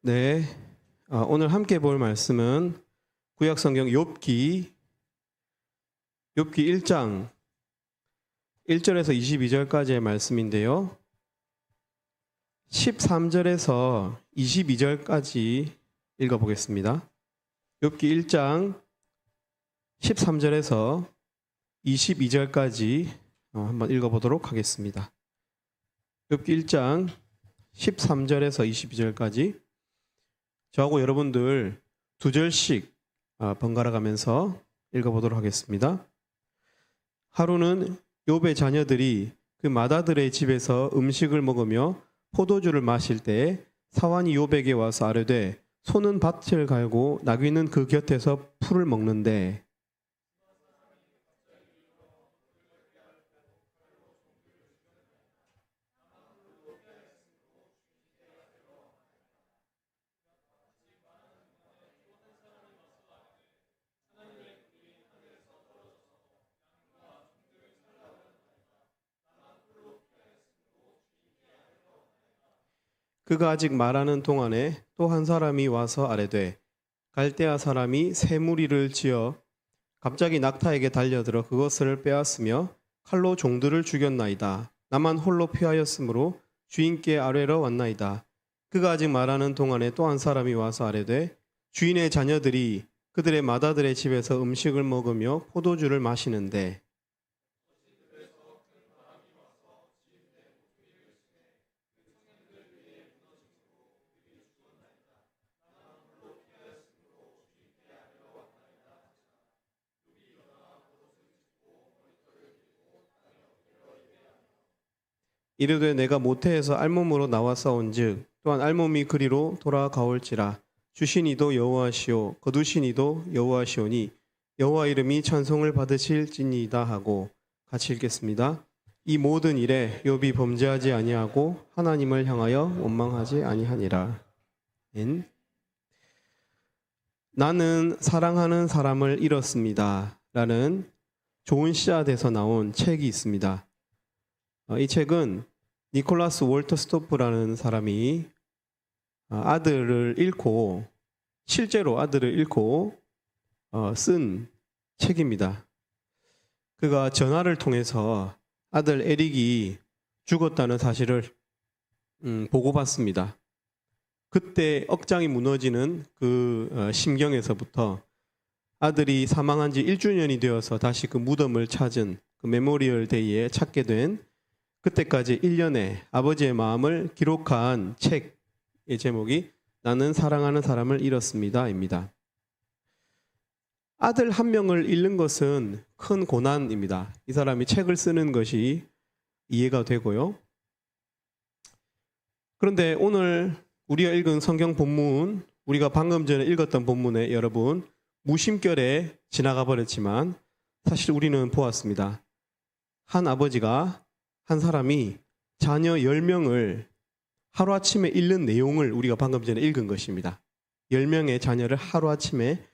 네, 오늘 함께 볼 말씀은 구약성경 욥기 1장 1절에서 22절까지의 말씀인데요. 13절에서 22절까지 읽어보겠습니다. 욥기 1장 13절에서 22절까지 한번 읽어보도록 하겠습니다. 욥기 1장 13절에서 22절까지 저하고 여러분들 두 절씩 번갈아 가면서 읽어보도록 하겠습니다. 하루는 욥의 자녀들이 그 맏아들의 집에서 음식을 먹으며 포도주를 마실 때에 사환이 욥에게 와서 아뢰되 소는 밭을 갈고 나귀는 그 곁에서 풀을 먹는데 그가 아직 말하는 동안에 또 한 사람이 와서 아뢰되 갈대아 사람이 새 무리를 지어 갑자기 낙타에게 달려들어 그것을 빼앗으며 칼로 종들을 죽였나이다. 나만 홀로 피하였으므로 주인께 아뢰러 왔나이다. 그가 아직 말하는 동안에 또 한 사람이 와서 아뢰되 주인의 자녀들이 그들의 맏아들의 집에서 음식을 먹으며 포도주를 마시는데 이르되 내가 모태에서 알몸으로 나왔사온즉 또한 알몸이 그리로 돌아가올지라 주신 이도 여호와시오 거두신 이도 여호와시오니 여호와 이름이 찬송을 받으실지니이다 하고 같이 읽겠습니다. 이 모든 일에 욥이 범죄하지 아니하고 하나님을 향하여 원망하지 아니하니라. 나는 사랑하는 사람을 잃었습니다 라는 좋은 씨앗에서 나온 책이 있습니다. 이 책은 니콜라스 월터 스토프라는 사람이 실제로 아들을 잃고 쓴 책입니다. 그가 전화를 통해서 아들 에릭이 죽었다는 사실을 보고받습니다. 그때 억장이 무너지는 그 심경에서부터 아들이 사망한 지 1주년이 되어서 다시 그 무덤을 찾은 그 메모리얼 데이에 찾게 된 그때까지 1년의 아버지의 마음을 기록한 책의 제목이 나는 사랑하는 사람을 잃었습니다입니다. 아들 한 명을 잃는 것은 큰 고난입니다. 이 사람이 책을 쓰는 것이 이해가 되고요. 그런데 오늘 우리가 읽은 성경 본문, 우리가 방금 전에 읽었던 본문에 여러분 무심결에 지나가 버렸지만 사실 우리는 보았습니다. 한 사람이 자녀 10명을 하루아침에 잃는 내용을 우리가 방금 전에 읽은 것입니다. 10명의 자녀를 하루아침에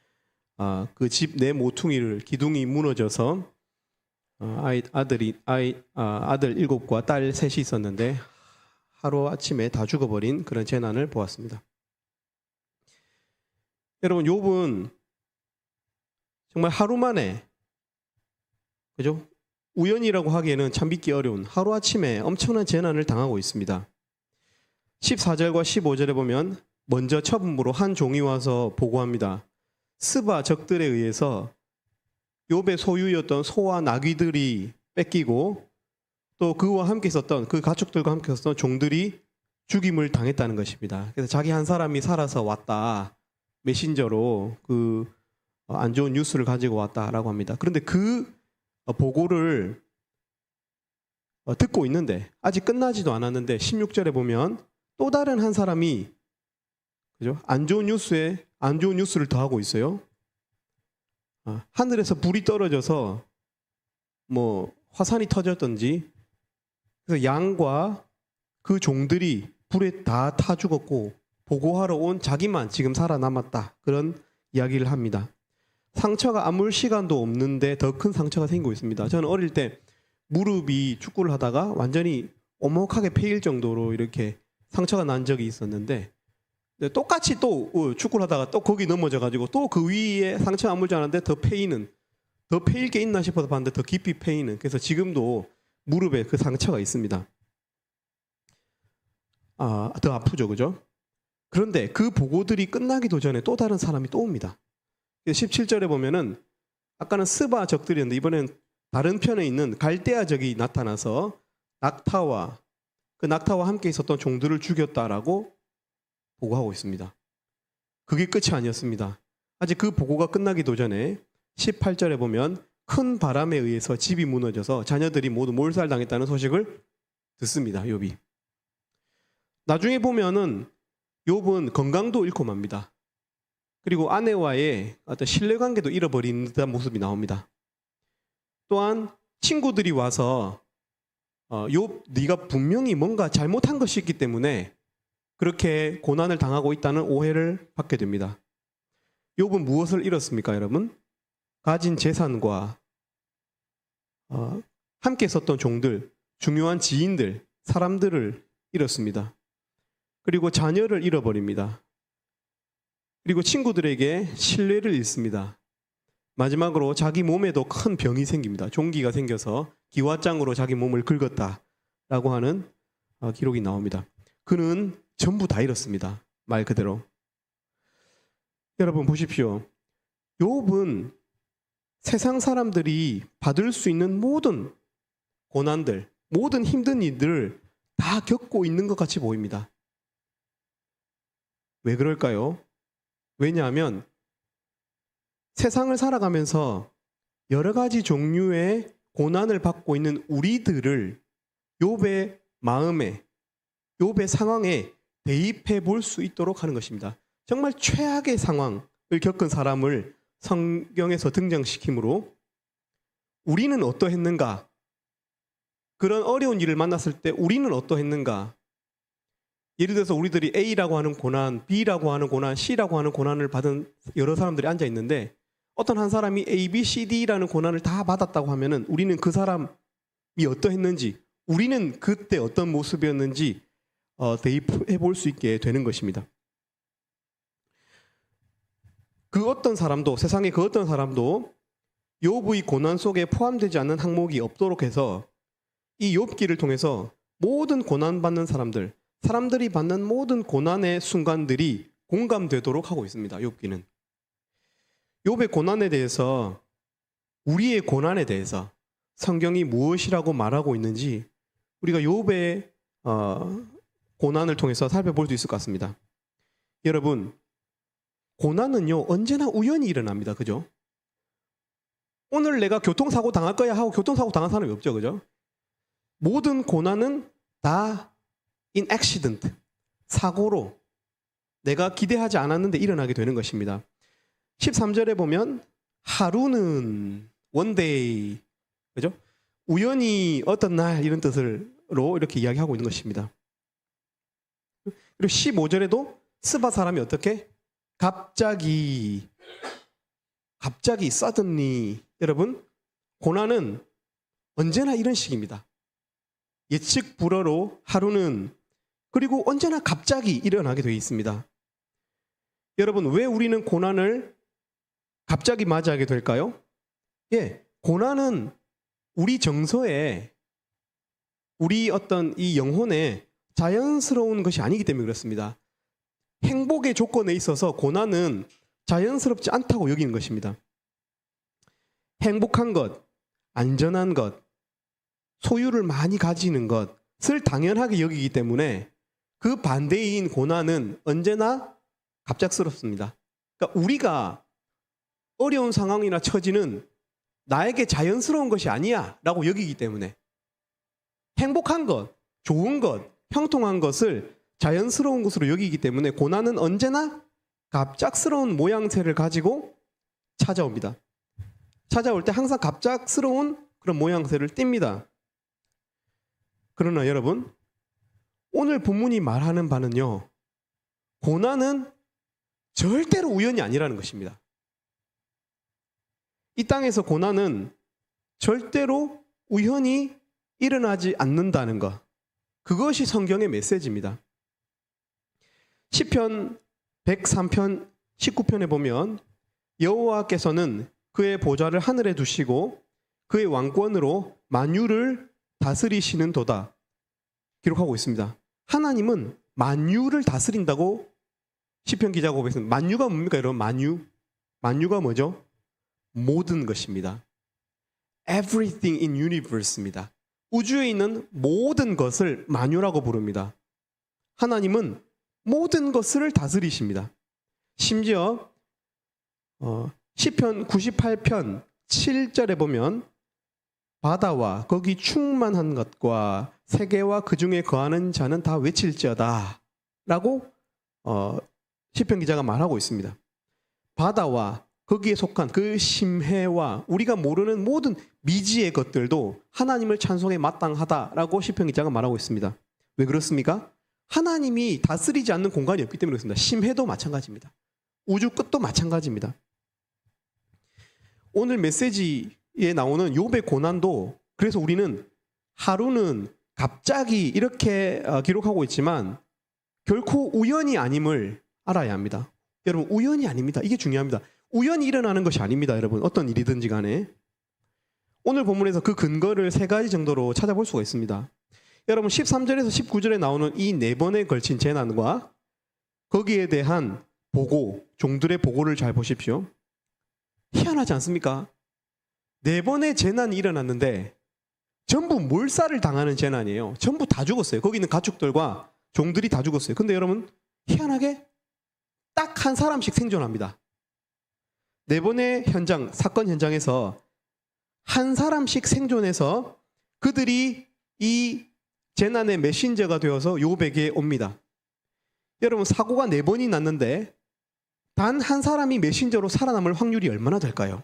그 집 내 모퉁이를 기둥이 무너져서 아들 7과 딸 3이 있었는데 하루아침에 다 죽어버린 그런 재난을 보았습니다. 여러분 욥은 정말 하루 만에 그죠? 우연이라고 하기에는 참 믿기 어려운 하루아침에 엄청난 재난을 당하고 있습니다. 14절과 15절에 보면 먼저 처음으로 한 종이 와서 보고합니다. 스바 적들에 의해서 욥의 소유였던 소와 나귀들이 뺏기고 또 그와 함께 있었던 그 가축들과 함께 있었던 종들이 죽임을 당했다는 것입니다. 그래서 자기 한 사람이 살아서 왔다. 메신저로 그 안 좋은 뉴스를 가지고 왔다라고 합니다. 그런데 그 보고를 듣고 있는데 아직 끝나지도 않았는데 16절에 보면 또 다른 한 사람이 그죠? 안 좋은 뉴스를 더하고 있어요. 하늘에서 불이 떨어져서 뭐 화산이 터졌던지 그래서 양과 그 종들이 불에 다 타 죽었고 보고하러 온 자기만 지금 살아남았다. 그런 이야기를 합니다. 상처가 아물 시간도 없는데 더 큰 상처가 생기고 있습니다. 저는 어릴 때 무릎이 축구를 하다가 완전히 오목하게 패일 정도로 이렇게 상처가 난 적이 있었는데 네, 똑같이 또 축구를 하다가 또 거기 넘어져가지고 또 그 위에 상처 아물지 않았는데 더 패일 게 있나 싶어서 봤는데 더 깊이 패이는. 그래서 지금도 무릎에 그 상처가 있습니다. 더 아프죠, 그죠? 그런데 그 보고들이 끝나기도 전에 또 다른 사람이 또 옵니다. 17절에 보면은 아까는 스바 적들이었는데 이번엔 다른 편에 있는 갈대아 적이 나타나서 낙타와 함께 있었던 종들을 죽였다라고 보고하고 있습니다. 그게 끝이 아니었습니다. 아직 그 보고가 끝나기도 전에 18절에 보면 큰 바람에 의해서 집이 무너져서 자녀들이 모두 몰살당했다는 소식을 듣습니다. 욥이. 나중에 보면은 욥은 건강도 잃고 맙니다. 그리고 아내와의 어떤 신뢰관계도 잃어버린 듯한 모습이 나옵니다. 또한 친구들이 와서 욥, 네가 분명히 뭔가 잘못한 것이 있기 때문에 그렇게 고난을 당하고 있다는 오해를 받게 됩니다. 욥은 무엇을 잃었습니까, 여러분? 가진 재산과 함께 있었던 종들, 중요한 지인들, 사람들을 잃었습니다. 그리고 자녀를 잃어버립니다. 그리고 친구들에게 신뢰를 잃습니다. 마지막으로 자기 몸에도 큰 병이 생깁니다. 종기가 생겨서 기와장으로 자기 몸을 긁었다라고 하는 기록이 나옵니다. 그는 전부 다 잃었습니다. 말 그대로. 여러분 보십시오. 욥은 세상 사람들이 받을 수 있는 모든 고난들, 모든 힘든 일들을 다 겪고 있는 것 같이 보입니다. 왜 그럴까요? 왜냐하면 세상을 살아가면서 여러 가지 종류의 고난을 받고 있는 우리들을 욥의 마음에, 욥의 상황에 대입해 볼 수 있도록 하는 것입니다. 정말 최악의 상황을 겪은 사람을 성경에서 등장시키므로 우리는 어떠했는가? 그런 어려운 일을 만났을 때 우리는 어떠했는가? 예를 들어서 우리들이 A라고 하는 고난, B라고 하는 고난, C라고 하는 고난을 받은 여러 사람들이 앉아 있는데 어떤 한 사람이 A, B, C, D라는 고난을 다 받았다고 하면은 우리는 그 사람이 어떠했는지, 우리는 그때 어떤 모습이었는지 대입해 볼 수 있게 되는 것입니다. 그 어떤 사람도, 세상의 그 어떤 사람도 욥의 고난 속에 포함되지 않는 항목이 없도록 해서 이 욥기를 통해서 모든 고난받는 사람들이 받는 모든 고난의 순간들이 공감되도록 하고 있습니다. 욥기는. 욥의 고난에 대해서, 우리의 고난에 대해서 성경이 무엇이라고 말하고 있는지 우리가 욥의 고난을 통해서 살펴볼 수 있을 것 같습니다. 여러분, 고난은요 언제나 우연히 일어납니다. 그죠? 오늘 내가 교통사고 당할 거야 하고 교통사고 당한 사람이 없죠. 그죠? 모든 고난은 다 in accident, 사고로 내가 기대하지 않았는데 일어나게 되는 것입니다. 13절에 보면 하루는 one day, 그죠? 우연히 어떤 날 이런 뜻으로 이렇게 이야기하고 있는 것입니다. 그리고 15절에도 스바 사람이 어떻게? 갑자기 suddenly. 여러분, 고난은 언제나 이런 식입니다. 예측 불허로 하루는, 그리고 언제나 갑자기 일어나게 되어 있습니다. 여러분, 왜 우리는 고난을 갑자기 맞이하게 될까요? 고난은 우리 정서에, 우리 어떤 이 영혼에 자연스러운 것이 아니기 때문에 그렇습니다. 행복의 조건에 있어서 고난은 자연스럽지 않다고 여기는 것입니다. 행복한 것, 안전한 것, 소유를 많이 가지는 것을 당연하게 여기기 때문에 그 반대인 고난은 언제나 갑작스럽습니다. 그러니까 우리가 어려운 상황이나 처지는 나에게 자연스러운 것이 아니야 라고 여기기 때문에 행복한 것, 좋은 것, 형통한 것을 자연스러운 것으로 여기기 때문에 고난은 언제나 갑작스러운 모양새를 가지고 찾아옵니다. 찾아올 때 항상 갑작스러운 그런 모양새를 띱니다. 그러나 여러분, 오늘 본문이 말하는 바는요, 고난은 절대로 우연이 아니라는 것입니다. 이 땅에서 고난은 절대로 우연히 일어나지 않는다는 것, 그것이 성경의 메시지입니다. 시편 103편 19편에 보면 여호와께서는 그의 보좌를 하늘에 두시고 그의 왕권으로 만유를 다스리시는 도다 기록하고 있습니다. 하나님은 만유를 다스린다고 시편 기자가 고백했습니다. 만유가 뭡니까 여러분? 만유가 뭐죠? 모든 것입니다. Everything in universe입니다. 우주에 있는 모든 것을 만유라고 부릅니다. 하나님은 모든 것을 다스리십니다. 심지어 시편 98편 7절에 보면 바다와 거기 충만한 것과 세계와 그 중에 거하는 자는 다 외칠지어다 라고 시편 기자가 말하고 있습니다. 바다와 거기에 속한 그 심해와 우리가 모르는 모든 미지의 것들도 하나님을 찬송에 마땅하다라고 시편 기자가 말하고 있습니다. 왜 그렇습니까? 하나님이 다스리지 않는 공간이 없기 때문에 그렇습니다. 심해도 마찬가지입니다. 우주 끝도 마찬가지입니다. 오늘 메시지에 나오는 욥의 고난도 그래서 우리는 하루는 갑자기 이렇게 기록하고 있지만 결코 우연이 아님을 알아야 합니다. 여러분 우연이 아닙니다. 이게 중요합니다. 우연히 일어나는 것이 아닙니다. 여러분 어떤 일이든지 간에 오늘 본문에서 그 근거를 3가지 정도로 찾아볼 수가 있습니다. 여러분 13절에서 19절에 나오는 이 4번에 걸친 재난과 거기에 대한 보고, 종들의 보고를 잘 보십시오. 희한하지 않습니까? 4번의 재난이 일어났는데 전부 몰살을 당하는 재난이에요. 전부 다 죽었어요. 거기 있는 가축들과 종들이 다 죽었어요. 근데 여러분 희한하게 딱 한 사람씩 생존합니다. 4번의 현장, 사건 현장에서 한 사람씩 생존해서 그들이 이 재난의 메신저가 되어서 욥에게 옵니다. 여러분 사고가 4번이 났는데 단 한 사람이 메신저로 살아남을 확률이 얼마나 될까요?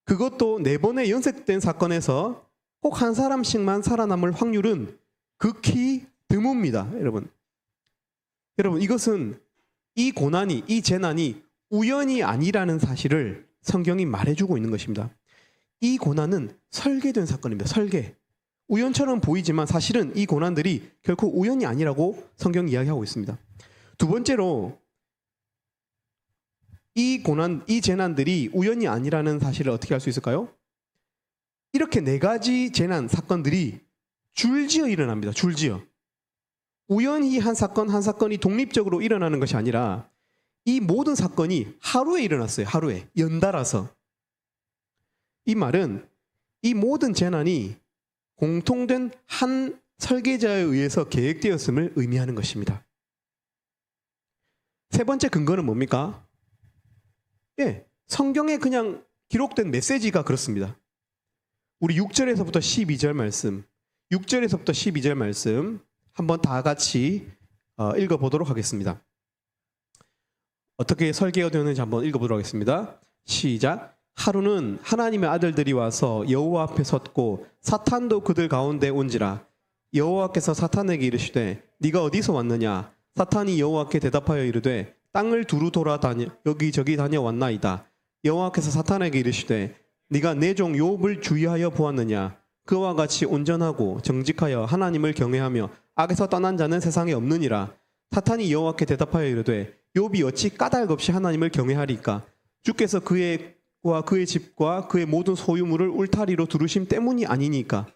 그것도 4번의 연색된 사건에서 꼭 한 사람씩만 살아남을 확률은 극히 드뭅니다. 여러분 이것은 이 고난이, 이 재난이 우연이 아니라는 사실을 성경이 말해주고 있는 것입니다. 이 고난은 설계된 사건입니다. 설계. 우연처럼 보이지만 사실은 이 고난들이 결코 우연이 아니라고 성경이 이야기하고 있습니다. 두 번째로 이 고난, 이 재난들이 우연이 아니라는 사실을 어떻게 알 수 있을까요? 이렇게 4가지 재난, 사건들이 줄지어 일어납니다. 줄지어. 우연히 한 사건, 한 사건이 독립적으로 일어나는 것이 아니라 이 모든 사건이 하루에 일어났어요. 하루에. 연달아서. 이 말은 이 모든 재난이 공통된 한 설계자에 의해서 계획되었음을 의미하는 것입니다. 3번째 근거는 뭡니까? 성경에 그냥 기록된 메시지가 그렇습니다. 우리 6절에서부터 12절 말씀, 6절에서부터 12절 말씀 한번 다 같이 읽어보도록 하겠습니다. 어떻게 설계가 되었는지 한번 읽어보도록 하겠습니다. 시작. 하루는 하나님의 아들들이 와서 여호와 앞에 섰고 사탄도 그들 가운데 온지라. 여호와께서 사탄에게 이르시되 네가 어디서 왔느냐? 사탄이 여호와께 대답하여 이르되 땅을 두루 돌아다녀 여기저기 다녀왔나이다. 여호와께서 사탄에게 이르시되 네가 내 종 욥을 주의하여 보았느냐? 그와 같이 온전하고 정직하여 하나님을 경외하며 악에서 떠난 자는 세상에 없느니라. 사탄이 여호와께 대답하여 이르되 욥이 어찌 까닭 없이 하나님을 경외하리까? 주께서 그의 집과 그의 모든 소유물을 울타리로 두르심 때문이 아니니까.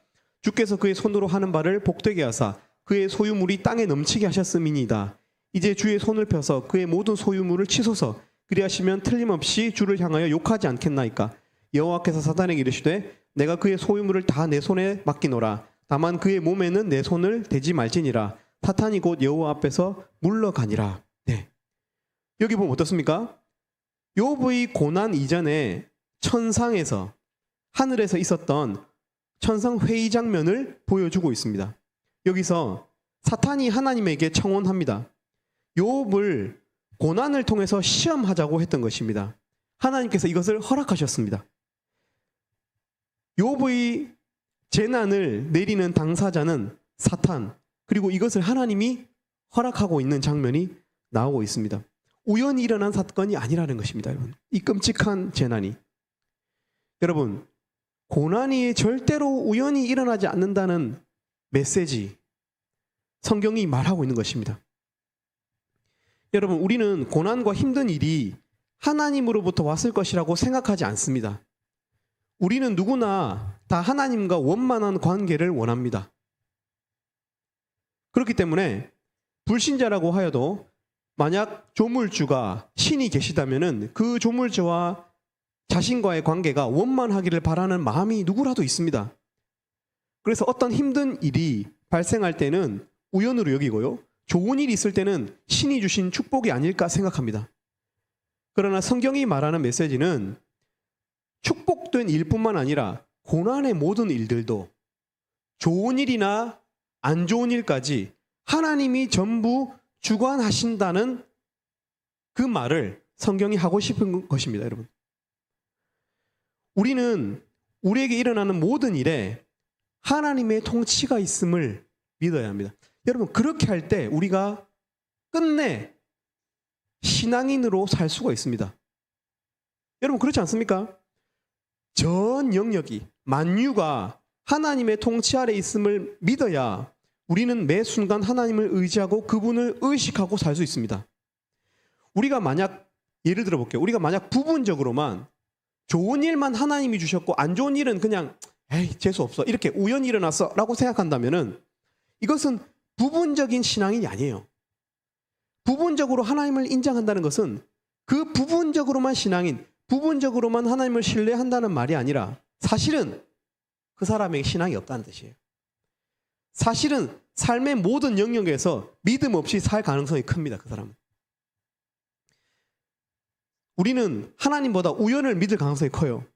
주께서 그의 손으로 하는 바를 복되게 하사 그의 소유물이 땅에 넘치게 하셨음이니이다. 이제 주의 손을 펴서 그의 모든 소유물을 치소서. 그리하시면 틀림없이 주를 향하여 욕하지 않겠나이까. 여호와께서 사탄에게 이르시되 내가 그의 소유물을 다 내 손에 맡기노라. 다만 그의 몸에는 내 손을 대지 말지니라. 사탄이 곧 여호와 앞에서 물러가니라. 네. 여기 보면 어떻습니까? 욥의 고난 이전에 천상에서 하늘에서 있었던 천상 회의 장면을 보여주고 있습니다. 여기서 사탄이 하나님에게 청혼합니다. 욥을 고난을 통해서 시험하자고 했던 것입니다. 하나님께서 이것을 허락하셨습니다. 욥의 재난을 내리는 당사자는 사탄, 그리고 이것을 하나님이 허락하고 있는 장면이 나오고 있습니다. 우연히 일어난 사건이 아니라는 것입니다. 여러분. 이 끔찍한 재난이. 여러분, 고난이 절대로 우연히 일어나지 않는다는 메시지, 성경이 말하고 있는 것입니다. 여러분, 우리는 고난과 힘든 일이 하나님으로부터 왔을 것이라고 생각하지 않습니다. 우리는 누구나 다 하나님과 원만한 관계를 원합니다. 그렇기 때문에 불신자라고 하여도 만약 조물주가 신이 계시다면 그 조물주와 자신과의 관계가 원만하기를 바라는 마음이 누구라도 있습니다. 그래서 어떤 힘든 일이 발생할 때는 우연으로 여기고요. 좋은 일이 있을 때는 신이 주신 축복이 아닐까 생각합니다. 그러나 성경이 말하는 메시지는 축복된 일뿐만 아니라 고난의 모든 일들도 좋은 일이나 안 좋은 일까지 하나님이 전부 주관하신다는 그 말을 성경이 하고 싶은 것입니다, 여러분. 우리는 우리에게 일어나는 모든 일에 하나님의 통치가 있음을 믿어야 합니다. 여러분, 그렇게 할 때 우리가 끝내 신앙인으로 살 수가 있습니다. 여러분, 그렇지 않습니까? 전 영역이, 만유가 하나님의 통치 아래 있음을 믿어야 우리는 매 순간 하나님을 의지하고 그분을 의식하고 살 수 있습니다. 우리가 만약, 예를 들어 볼게요. 우리가 만약 부분적으로만 좋은 일만 하나님이 주셨고 안 좋은 일은 그냥 에이 재수 없어 이렇게 우연히 일어났어 라고 생각한다면은 이것은 부분적인 신앙인이 아니에요. 부분적으로 하나님을 인정한다는 것은 그 부분적으로만 신앙인, 부분적으로만 하나님을 신뢰한다는 말이 아니라 사실은 그 사람에게 신앙이 없다는 뜻이에요. 사실은 삶의 모든 영역에서 믿음 없이 살 가능성이 큽니다. 그 사람은. 우리는 하나님보다 우연을 믿을 가능성이 커요.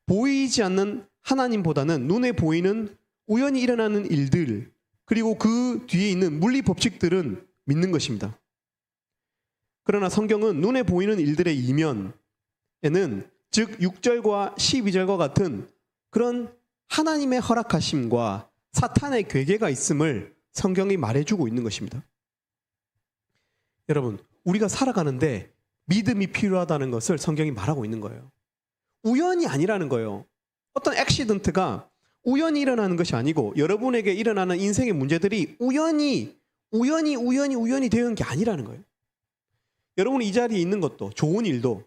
보이지 않는 하나님보다는 눈에 보이는 우연히 일어나는 일들, 그리고 그 뒤에 있는 물리 법칙들은 믿는 것입니다. 그러나 성경은 눈에 보이는 일들의 이면에는, 즉 6절과 12절과 같은 그런 하나님의 허락하심과 사탄의 괴계가 있음을 성경이 말해주고 있는 것입니다. 여러분, 우리가 살아가는데 믿음이 필요하다는 것을 성경이 말하고 있는 거예요. 우연이 아니라는 거예요. 어떤 액시던트가 우연히 일어나는 것이 아니고 여러분에게 일어나는 인생의 문제들이 우연히 되는 게 아니라는 거예요. 여러분이 이 자리에 있는 것도 좋은 일도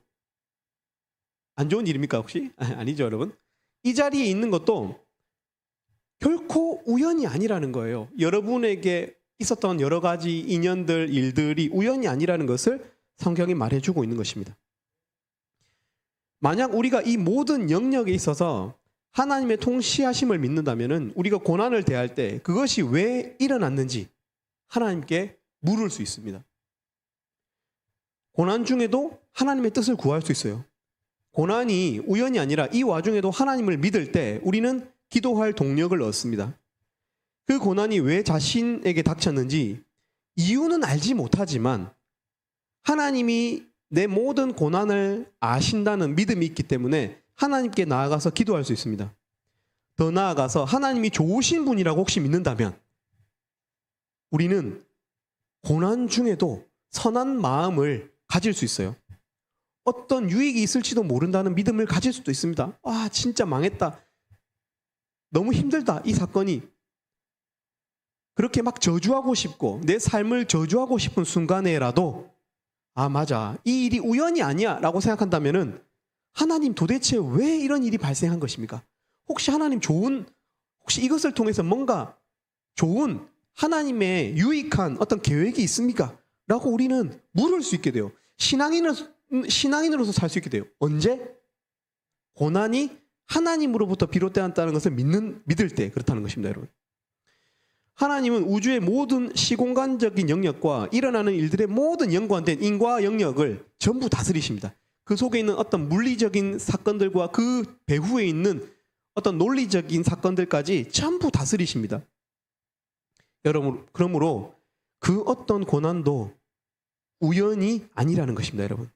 안 좋은 일입니까 혹시? 아니죠, 여러분. 이 자리에 있는 것도 결코 우연이 아니라는 거예요. 여러분에게 있었던 여러 가지 인연들, 일들이 우연이 아니라는 것을 성경이 말해주고 있는 것입니다. 만약 우리가 이 모든 영역에 있어서 하나님의 통치하심을 믿는다면 우리가 고난을 대할 때 그것이 왜 일어났는지 하나님께 물을 수 있습니다. 고난 중에도 하나님의 뜻을 구할 수 있어요. 고난이 우연이 아니라 이 와중에도 하나님을 믿을 때 우리는 기도할 동력을 얻습니다. 그 고난이 왜 자신에게 닥쳤는지 이유는 알지 못하지만 하나님이 내 모든 고난을 아신다는 믿음이 있기 때문에 하나님께 나아가서 기도할 수 있습니다. 더 나아가서 하나님이 좋으신 분이라고 혹시 믿는다면 우리는 고난 중에도 선한 마음을 가질 수 있어요. 어떤 유익이 있을지도 모른다는 믿음을 가질 수도 있습니다. 아, 진짜 망했다. 너무 힘들다. 이 사건이. 그렇게 막 저주하고 싶고 내 삶을 저주하고 싶은 순간에라도 아, 맞아. 이 일이 우연이 아니야 라고 생각한다면은 하나님 도대체 왜 이런 일이 발생한 것입니까? 혹시 하나님 혹시 이것을 통해서 뭔가 좋은 하나님의 유익한 어떤 계획이 있습니까? 라고 우리는 물을 수 있게 돼요. 신앙인으로서 살 수 있게 돼요. 언제? 고난이 하나님으로부터 비롯되었다는 것을 믿을 때 그렇다는 것입니다, 여러분. 하나님은 우주의 모든 시공간적인 영역과 일어나는 일들의 모든 연관된 인과 영역을 전부 다스리십니다. 그 속에 있는 어떤 물리적인 사건들과 그 배후에 있는 어떤 논리적인 사건들까지 전부 다스리십니다. 여러분, 그러므로 그 어떤 고난도 우연이 아니라는 것입니다, 여러분.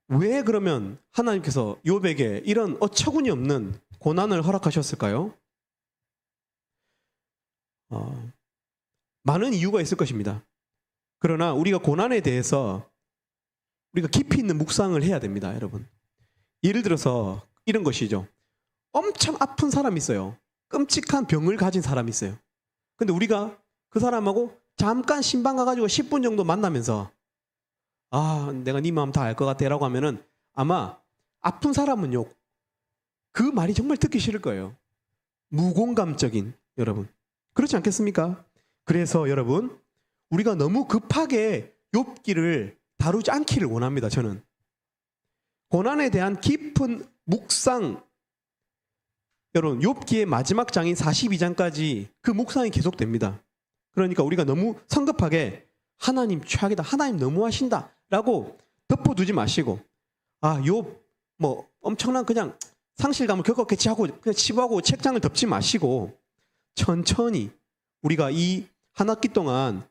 왜 그러면 하나님께서 욥에게 이런 어처구니 없는 고난을 허락하셨을까요? 많은 이유가 있을 것입니다. 그러나 우리가 고난에 대해서 우리가 깊이 있는 묵상을 해야 됩니다, 여러분. 예를 들어서 이런 것이죠. 엄청 아픈 사람이 있어요. 끔찍한 병을 가진 사람이 있어요. 근데 우리가 그 사람하고 잠깐 신방 가가지고 10분 정도 만나면서 아, 내가 네 마음 다 알 것 같아 라고 하면은 아마 아픈 사람은요, 그 말이 정말 듣기 싫을 거예요. 무공감적인, 여러분. 그렇지 않겠습니까? 그래서 여러분, 우리가 너무 급하게 욥기를 다루지 않기를 원합니다. 저는 고난에 대한 깊은 묵상, 여러분 욥기의 마지막 장인 42장까지 그 묵상이 계속됩니다. 그러니까 우리가 너무 성급하게 하나님 최악이다, 하나님 너무하신다 라고 덮어두지 마시고, 아, 욥 뭐 엄청난 그냥 상실감을 겪었겠지 하고 그냥 치부하고 책장을 덮지 마시고 천천히 우리가 이 한 학기 동안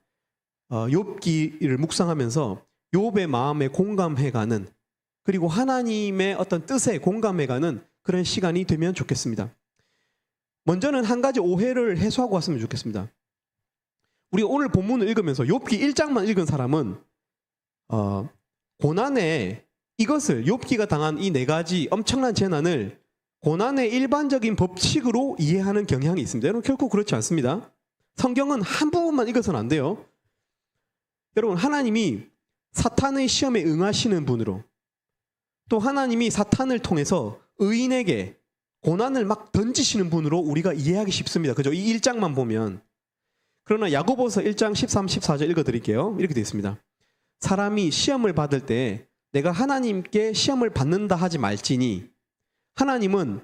욥기를 묵상하면서 욥의 마음에 공감해가는, 그리고 하나님의 어떤 뜻에 공감해가는 그런 시간이 되면 좋겠습니다. 먼저는 한 가지 오해를 해소하고 왔으면 좋겠습니다. 우리가 오늘 본문을 읽으면서 욥기 1장만 읽은 사람은 고난에 이것을, 욥기가 당한 이 4가지 엄청난 재난을 고난의 일반적인 법칙으로 이해하는 경향이 있습니다. 여러분 결코 그렇지 않습니다. 성경은 한 부분만 읽어서는 안 돼요. 여러분 하나님이 사탄의 시험에 응하시는 분으로, 또 하나님이 사탄을 통해서 의인에게 고난을 막 던지시는 분으로 우리가 이해하기 쉽습니다. 그죠? 이 1장만 보면. 그러나 야고보서 1장 13, 14절 읽어드릴게요. 이렇게 되어 있습니다. 사람이 시험을 받을 때 내가 하나님께 시험을 받는다 하지 말지니 하나님은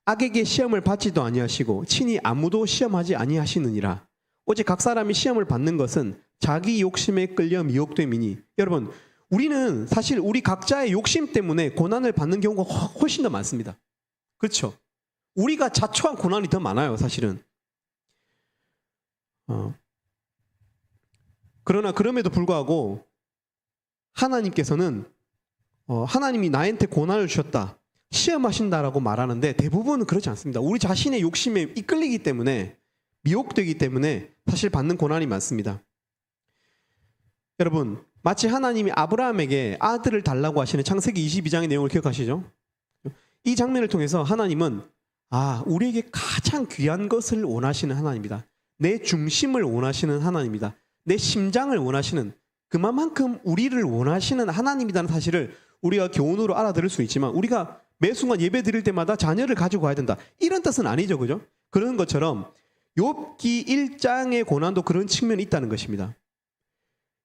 악에게 시험을 받지도 아니하시고 친히 아무도 시험하지 아니하시느니라. 오직 각 사람이 시험을 받는 것은 자기 욕심에 끌려 미혹됨이니. 여러분 우리는 사실 우리 각자의 욕심 때문에 고난을 받는 경우가 훨씬 더 많습니다. 그렇죠? 우리가 자초한 고난이 더 많아요, 사실은. 그러나 그럼에도 불구하고 하나님께서는 하나님이 나한테 고난을 주셨다, 시험하신다라고 말하는데 대부분은 그렇지 않습니다. 우리 자신의 욕심에 이끌리기 때문에, 미혹되기 때문에 사실 받는 고난이 많습니다. 여러분 마치 하나님이 아브라함에게 아들을 달라고 하시는 창세기 22장의 내용을 기억하시죠? 이 장면을 통해서 하나님은 우리에게 가장 귀한 것을 원하시는 하나님이다. 내 중심을 원하시는 하나님이다. 내 심장을 원하시는, 그만큼 우리를 원하시는 하나님이라는 사실을 우리가 교훈으로 알아들을 수 있지만, 우리가 매 순간 예배 드릴 때마다 자녀를 가지고 가야 된다, 이런 뜻은 아니죠. 그죠? 그런 것처럼 욥기 1장의 고난도 그런 측면이 있다는 것입니다.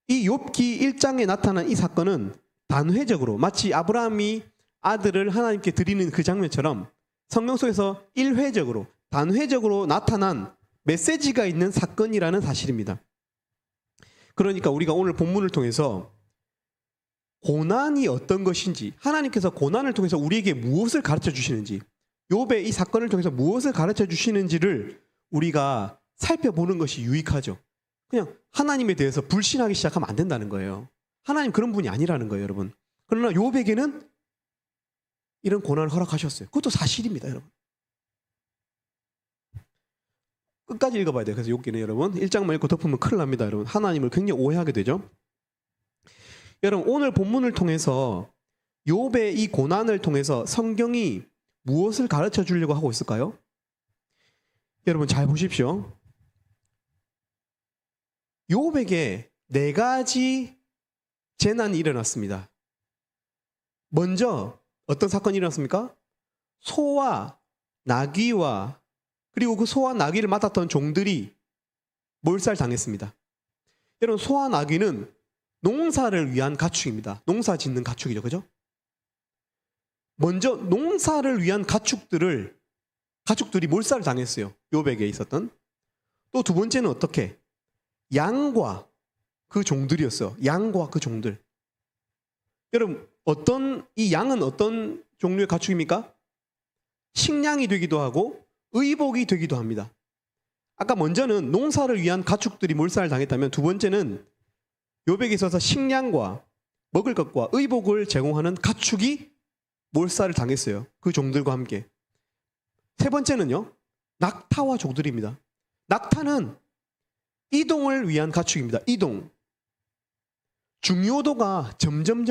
이 욥기 1장에 나타난 이 사건은 단회적으로 마치 아브라함이 아들을 하나님께 드리는 그 장면처럼 성경 속에서 일회적으로, 단회적으로 나타난 메시지가 있는 사건이라는 사실입니다. 그러니까 우리가 오늘 본문을 통해서 고난이 어떤 것인지, 하나님께서 고난을 통해서 우리에게 무엇을 가르쳐 주시는지, 욥의 이 사건을 통해서 무엇을 가르쳐 주시는지를 우리가 살펴보는 것이 유익하죠. 그냥 하나님에 대해서 불신하기 시작하면 안 된다는 거예요. 하나님 그런 분이 아니라는 거예요, 여러분. 그러나 욥에게는 이런 고난을 허락하셨어요. 그것도 사실입니다, 여러분. 끝까지 읽어봐야 돼요. 그래서 욥기는 여러분 1장만 읽고 덮으면 큰일 납니다, 여러분. 하나님을 굉장히 오해하게 되죠. 여러분 오늘 본문을 통해서 욥의 이 고난을 통해서 성경이 무엇을 가르쳐 주려고 하고 있을까요? 여러분 잘 보십시오. 욥에게 4가지 재난이 일어났습니다. 먼저 어떤 사건이 일어났습니까? 소와 나귀와, 그리고 그 소와 나귀를 맡았던 종들이 몰살당했습니다. 여러분 소와 나귀는 농사를 위한 가축입니다. 농사 짓는 가축이죠. 그죠? 먼저 농사를 위한 가축들이 몰살을 당했어요. 욥에게 있었던. 또 두 번째는 어떻게? 양과 그 종들이었어요. 양과 그 종들. 여러분 이 양은 어떤 종류의 가축입니까? 식량이 되기도 하고 의복이 되기도 합니다. 아까 먼저는 농사를 위한 가축들이 몰살을 당했다면, 두 번째는 욥에게 있어서 식량과 먹을 것과 의복을 제공하는 가축이 몰살을 당했어요. 그 종들과 함께. 세 번째는요, 낙타와 종들입니다. 낙타는 이동을 위한 가축입니다. 이동. 중요도가 점점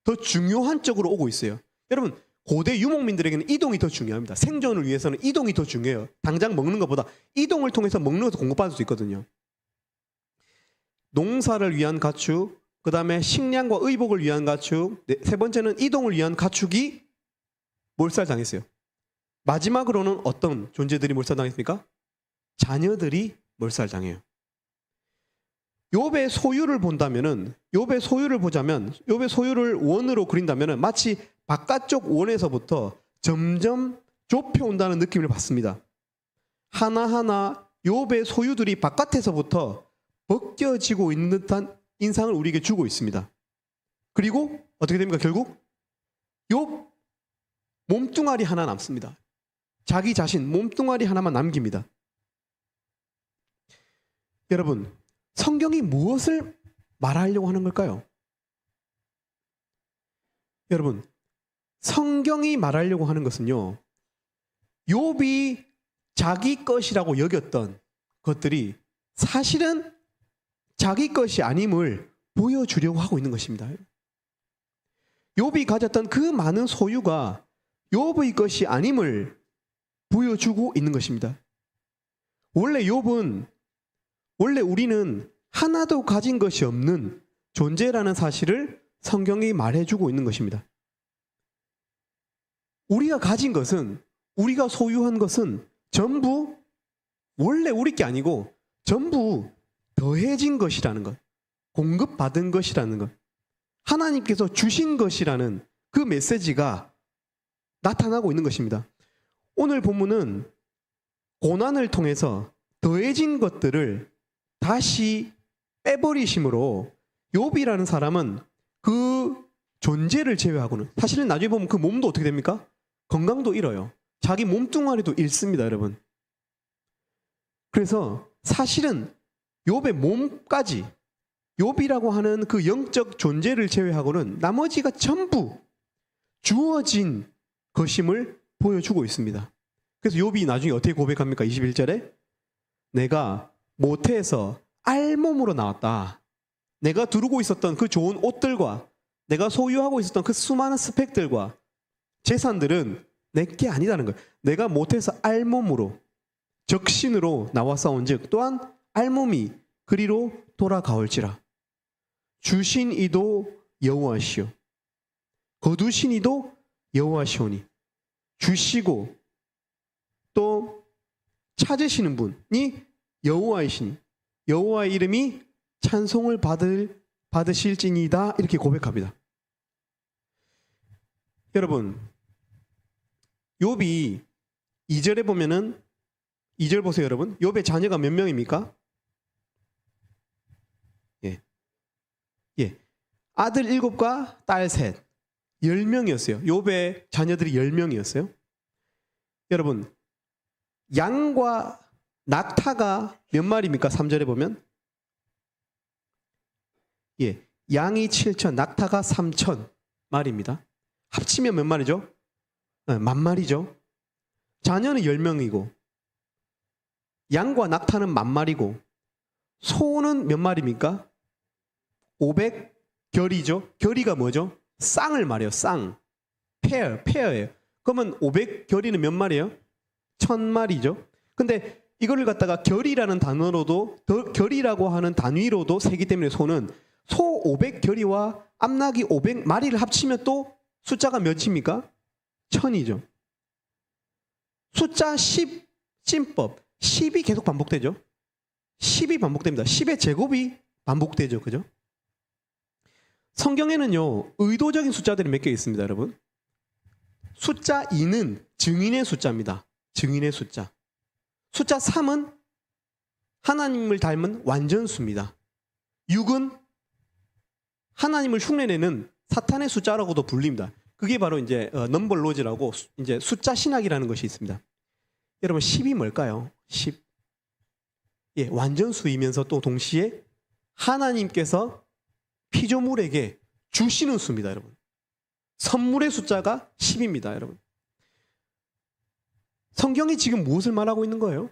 더 중요한 쪽으로 오고 있어요. 여러분 고대 유목민들에게는 이동이 더 중요합니다. 생존을 위해서는 이동이 더 중요해요. 당장 먹는 것보다 이동을 통해서 먹는 것을 공급받을 수 있거든요. 농사를 위한 가축, 그 다음에 식량과 의복을 위한 가축, 세 번째는 이동을 위한 가축이 몰살당했어요. 마지막으로는 어떤 존재들이 몰살당했습니까? 자녀들이 몰살당해요. 욥의 소유를 보자면 욥의 소유를 원으로 그린다면 마치 바깥쪽 원에서부터 점점 좁혀온다는 느낌을 받습니다. 하나하나 욥의 소유들이 바깥에서부터 벗겨지고 있는 듯한 인상을 우리에게 주고 있습니다. 그리고 어떻게 됩니까? 결국 욥 몸뚱아리 하나 남습니다. 자기 자신 몸뚱아리 하나만 남깁니다. 여러분, 성경이 무엇을 말하려고 하는 걸까요? 여러분, 성경이 말하려고 하는 것은요, 욥이 자기 것이라고 여겼던 것들이 사실은 자기 것이 아님을 보여주려고 하고 있는 것입니다. 욥이 가졌던 그 많은 소유가 욥의 것이 아님을 보여주고 있는 것입니다. 원래 우리는 하나도 가진 것이 없는 존재라는 사실을 성경이 말해주고 있는 것입니다. 우리가 가진 것은, 우리가 소유한 것은 전부 원래 우리 게 아니고 전부 더해진 것이라는 것, 공급받은 것이라는 것, 하나님께서 주신 것이라는 그 메시지가 나타나고 있는 것입니다. 오늘 본문은 고난을 통해서 더해진 것들을 다시 빼버리심으로 욥이라는 사람은 그 존재를 제외하고는, 사실은 나중에 보면 그 몸도 어떻게 됩니까? 건강도 잃어요. 자기 몸뚱아리도 잃습니다, 여러분. 그래서 사실은 욥의 몸까지, 욥이라고 하는 그 영적 존재를 제외하고는 나머지가 전부 주어진 것임을 보여주고 있습니다. 그래서 욥이 나중에 어떻게 고백합니까? 21절에 내가 모태에서 알몸으로 나왔다. 내가 두르고 있었던 그 좋은 옷들과 내가 소유하고 있었던 그 수많은 스펙들과 재산들은 내게 아니다는 거예요. 내가 모태에서 알몸으로, 적신으로 나와싸운즉 또한 알몸이 그리로 돌아가올지라. 주신 이도 여호와시오, 거두신 이도 여호와시오니. 주시고 또 찾으시는 분이 여호와이시니 여호와의 이름이 찬송을 받으실지니이다. 이렇게 고백합니다. 여러분, 욥이 2절에 보면은, 2절 보세요, 여러분. 욥의 자녀가 몇 명입니까? 아들 7과 딸 3, 10명이었어요. 욥의 자녀들이 10명이었어요. 여러분, 양과 낙타가 몇 마리입니까? 3절에 보면 양이 7천, 낙타가 3천 마리입니다. 합치면 몇 마리죠? 10,000마리죠. 자녀는 10명이고 양과 낙타는 10,000마리고 소는 몇 마리입니까? 500결이죠. 결이가 뭐죠? 쌍을 말해요. 쌍. 페어예요. 그러면 500결이는 몇 마리예요? 1,000마리죠. 근데 이거를 갖다가 결이라는 단어로도, 결이라고 하는 단위로도 세기 때문에 소는 소 500결이와 암나귀 500마리를 합치면 또 숫자가 몇입니까? 1,000이죠. 숫자 10 찐법 10이 계속 반복되죠. 10이 반복됩니다. 10의 제곱이 반복되죠. 그죠? 성경에는요, 의도적인 숫자들이 몇 개 있습니다, 여러분. 숫자 2는 증인의 숫자입니다. 증인의 숫자. 숫자 3은 하나님을 닮은 완전수입니다. 6은 하나님을 흉내내는 사탄의 숫자라고도 불립니다. 그게 바로 이제 넘버로즈라고 이제 숫자 신학이라는 것이 있습니다. 여러분, 10이 뭘까요? 10. 완전수이면서 또 동시에 하나님께서 피조물에게 주시는 수입니다, 여러분. 선물의 숫자가 10입니다, 여러분. 성경이 지금 무엇을 말하고 있는 거예요?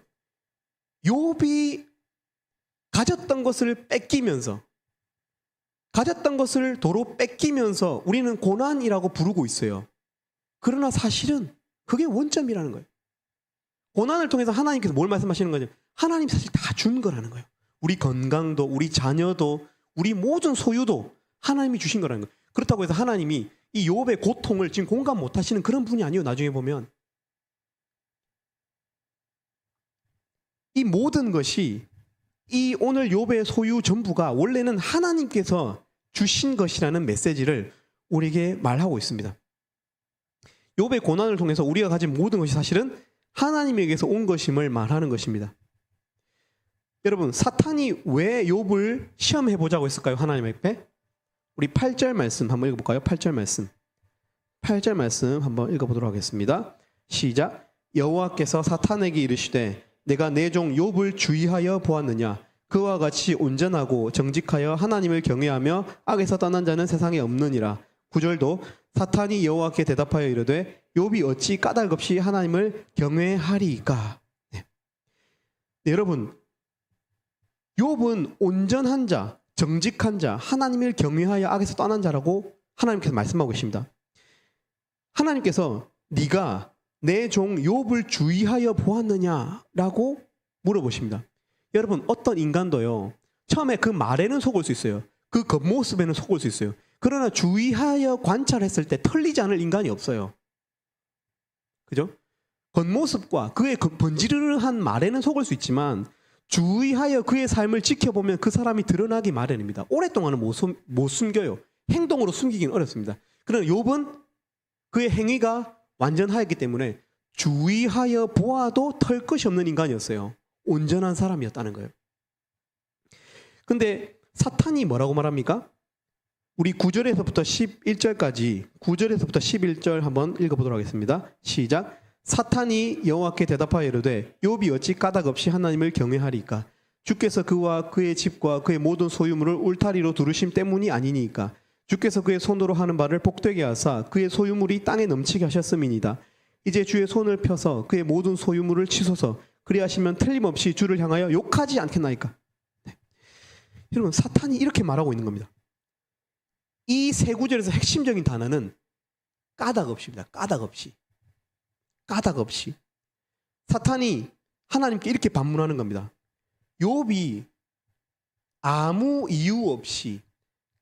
욥이 가졌던 것을 뺏기면서, 가졌던 것을 도로 뺏기면서 우리는 고난이라고 부르고 있어요. 그러나 사실은 그게 원점이라는 거예요. 고난을 통해서 하나님께서 뭘 말씀하시는 거죠? 하나님 사실 다 준 거라는 거예요. 우리 건강도, 우리 자녀도, 우리 모든 소유도 하나님이 주신 거라는 거예요. 그렇다고 해서 하나님이 이 욥의 고통을 지금 공감 못 하시는 그런 분이 아니에요. 나중에 보면 이 모든 것이, 이 오늘 욥의 소유 전부가 원래는 하나님께서 주신 것이라는 메시지를 우리에게 말하고 있습니다. 욥의 고난을 통해서 우리가 가진 모든 것이 사실은 하나님에게서 온 것임을 말하는 것입니다. 여러분, 사탄이 왜 욥을 시험해 보자고 했을까요? 하나님에게? 우리 8절 말씀 한번 읽어볼까요? 8절 말씀. 8절 말씀 한번 읽어보도록 하겠습니다. 시작. 여호와께서 사탄에게 이르시되 내가 내 종 욥을 주의하여 보았느냐? 그와 같이 온전하고 정직하여 하나님을 경외하며 악에서 떠난 자는 세상에 없느니라. 9절도 사탄이 여호와께 대답하여 이르되 욥이 어찌 까닭 없이 하나님을 경외하리이까? 네. 네, 여러분, 욥은 온전한 자, 정직한 자, 하나님을 경외하여 악에서 떠난 자라고 하나님께서 말씀하고 계십니다. 하나님께서 네가 내 종 욥을 주의하여 보았느냐라고 물어보십니다. 여러분, 어떤 인간도요, 처음에 그 말에는 속을 수 있어요. 그 겉모습에는 속을 수 있어요. 그러나 주의하여 관찰했을 때 털리지 않을 인간이 없어요. 그죠? 겉모습과 그의 번지르르한 말에는 속을 수 있지만 주의하여 그의 삶을 지켜보면 그 사람이 드러나기 마련입니다. 오랫동안은 못 숨겨요. 행동으로 숨기기는 어렵습니다. 그러나 욥은 그의 행위가 완전하였기 때문에 주의하여 보아도 털 것이 없는 인간이었어요. 온전한 사람이었다는 거예요. 근데 사탄이 뭐라고 말합니까? 우리 9절에서부터 11절까지, 9절에서부터 11절 한번 읽어보도록 하겠습니다. 시작. 사탄이 여호와께 대답하여 이르되 욥이 어찌 까닭 없이 하나님을 경외하리까? 주께서 그와 그의 집과 그의 모든 소유물을 울타리로 두르심 때문이 아니니까. 주께서 그의 손으로 하는 바를 복되게 하사 그의 소유물이 땅에 넘치게 하셨음이니이다. 이제 주의 손을 펴서 그의 모든 소유물을 치소서. 그리하시면 틀림없이 주를 향하여 욕하지 않겠나이까? 네. 여러분, 사탄이 이렇게 말하고 있는 겁니다. 이 세 구절에서 핵심적인 단어는 까닭 없이입니다. 까닭 없이. 까닭 없이. 사탄이 하나님께 이렇게 반문하는 겁니다. 욥이 아무 이유 없이,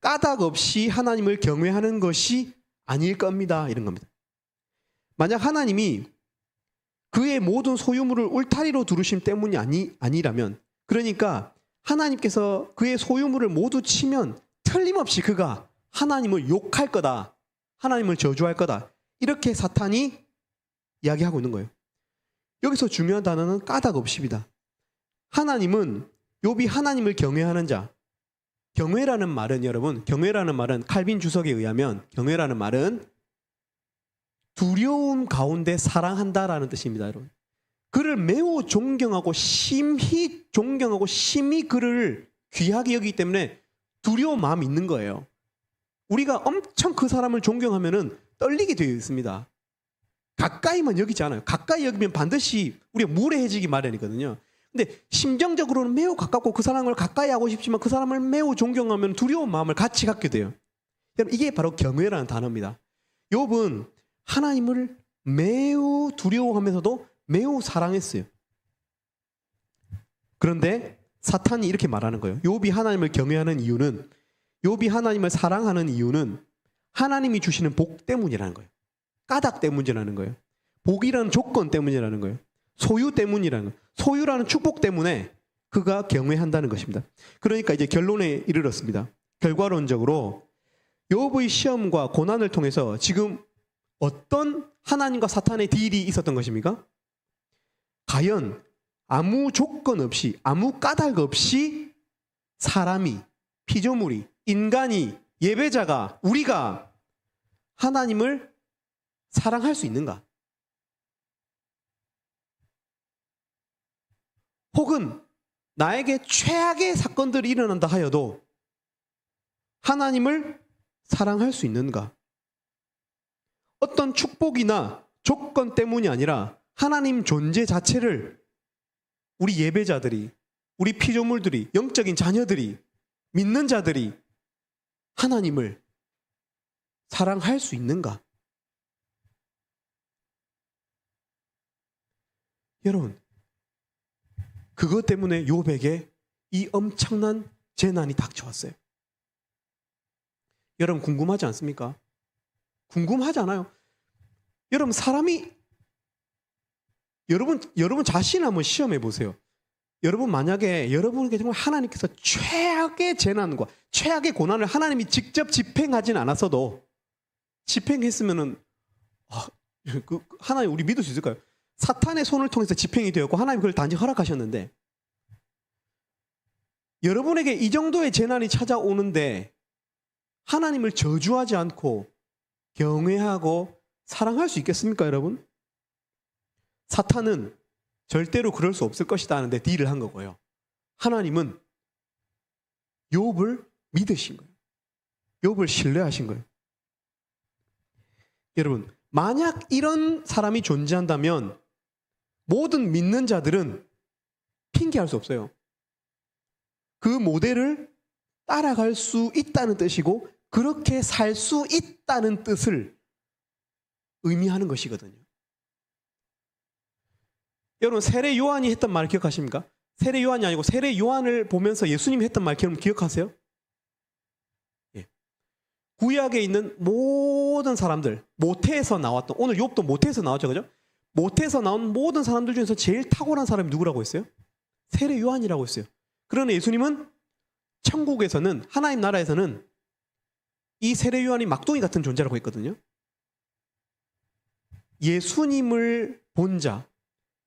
까닭 없이 하나님을 경외하는 것이 아닐 겁니다. 이런 겁니다. 만약 하나님이 그의 모든 소유물을 울타리로 두르심 때문이 아니라면, 그러니까 하나님께서 그의 소유물을 모두 치면 틀림없이 그가 하나님을 욕할 거다, 하나님을 저주할 거다, 이렇게 사탄이 이야기하고 있는 거예요. 여기서 중요한 단어는 까닭 없이입니다. 하나님은, 욥이 하나님을 경외하는 자, 경외라는 말은, 여러분, 경외라는 말은 칼빈 주석에 의하면 경외라는 말은 두려움 가운데 사랑한다라는 뜻입니다, 여러분. 그를 매우 존경하고 심히 존경하고 심히 그를 귀하게 여기기 때문에 두려운 마음이 있는 거예요. 우리가 엄청 그 사람을 존경하면은 떨리게 되어 있습니다. 가까이만 여기지 않아요. 가까이 여기면 반드시 우리가 무례해지기 마련이거든요. 근데 심정적으로는 매우 가깝고 그 사람을 가까이 하고 싶지만 그 사람을 매우 존경하면 두려운 마음을 같이 갖게 돼요. 여러분, 이게 바로 경외라는 단어입니다. 욥은 하나님을 매우 두려워하면서도 매우 사랑했어요. 그런데 사탄이 이렇게 말하는 거예요. 욥이 하나님을 경외하는 이유는, 욥이 하나님을 사랑하는 이유는 하나님이 주시는 복 때문이라는 거예요. 까닭 때문이라는 거예요. 복이라는 조건 때문이라는 거예요. 소유 때문이라는 거예요. 소유라는 축복 때문에 그가 경외한다는 것입니다. 그러니까 이제 결론에 이르렀습니다. 결과론적으로 욥의 시험과 고난을 통해서 지금 어떤 하나님과 사탄의 딜이 있었던 것입니까? 과연 아무 조건 없이, 아무 까닭 없이 사람이, 피조물이, 인간이, 예배자가, 우리가 하나님을 사랑할 수 있는가? 혹은 나에게 최악의 사건들이 일어난다 하여도 하나님을 사랑할 수 있는가? 어떤 축복이나 조건 때문이 아니라 하나님 존재 자체를 우리 예배자들이, 우리 피조물들이, 영적인 자녀들이, 믿는 자들이 하나님을 사랑할 수 있는가? 여러분, 그것 때문에 욥에게 이 엄청난 재난이 닥쳐왔어요. 여러분 궁금하지 않습니까? 궁금하잖아요. 여러분 여러분 자신 한번 시험해 보세요. 여러분 만약에 여러분에게 정말 하나님께서 최악의 재난과 최악의 고난을 하나님이 직접 집행하진 않았어도 집행했으면은 하나님 우리 믿을 수 있을까요? 사탄의 손을 통해서 집행이 되었고 하나님 그걸 단지 허락하셨는데 여러분에게 이 정도의 재난이 찾아오는데 하나님을 저주하지 않고 경외하고 사랑할 수 있겠습니까, 여러분? 사탄은 절대로 그럴 수 없을 것이다 하는데 딜을 한 거고요. 하나님은 욥을 믿으신 거예요. 욥을 신뢰하신 거예요. 여러분, 만약 이런 사람이 존재한다면 모든 믿는 자들은 핑계할 수 없어요. 그 모델을 따라갈 수 있다는 뜻이고 그렇게 살 수 있다는 뜻을 의미하는 것이거든요. 여러분 세례 요한이 했던 말 기억하십니까? 세례 요한이 아니고 세례 요한을 보면서 예수님이 했던 말 기억하세요? 예. 구약에 있는 모든 사람들 모태에서 나왔던 오늘 욥도 모태에서 나왔죠, 그죠? 모태에서 나온 모든 사람들 중에서 제일 탁월한 사람이 누구라고 했어요? 세례 요한이라고 했어요. 그러나 예수님은 천국에서는 하나님 나라에서는 이 세례 요한이 막둥이 같은 존재라고 했거든요. 예수님을 본 자,